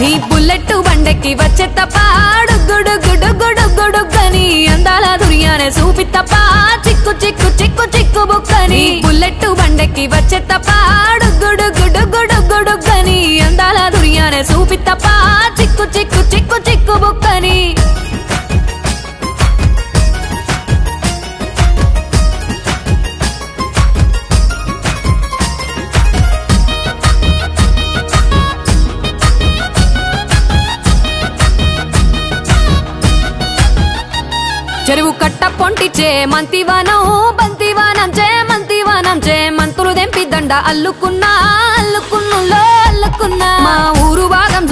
నీ బుల్లెట్ బండెక్కి వచ్చే తప్ప గుడు గుడు గుడు గుడుగని అందాల దుర్యానే చూపి తప్ప చిక్కు చిక్కు చిక్కు చిక్కు బుక్కని బుల్లెట్ బండెక్కి వచ్చే తప్ప గుడు గుడు గుడు గుడుగని అందాల దుర్యానే చూపి తప్ప చిక్కు చిక్కు చిక్కు చిక్కు బుక్కని చెరువు కట్ట పొంటిచే మంతివానం బంతివానం చే మంతులు దెంపి దండ అల్లుకున్నా అల్లుకున్నులో అల్లుకున్నా మా ఊరు భాగం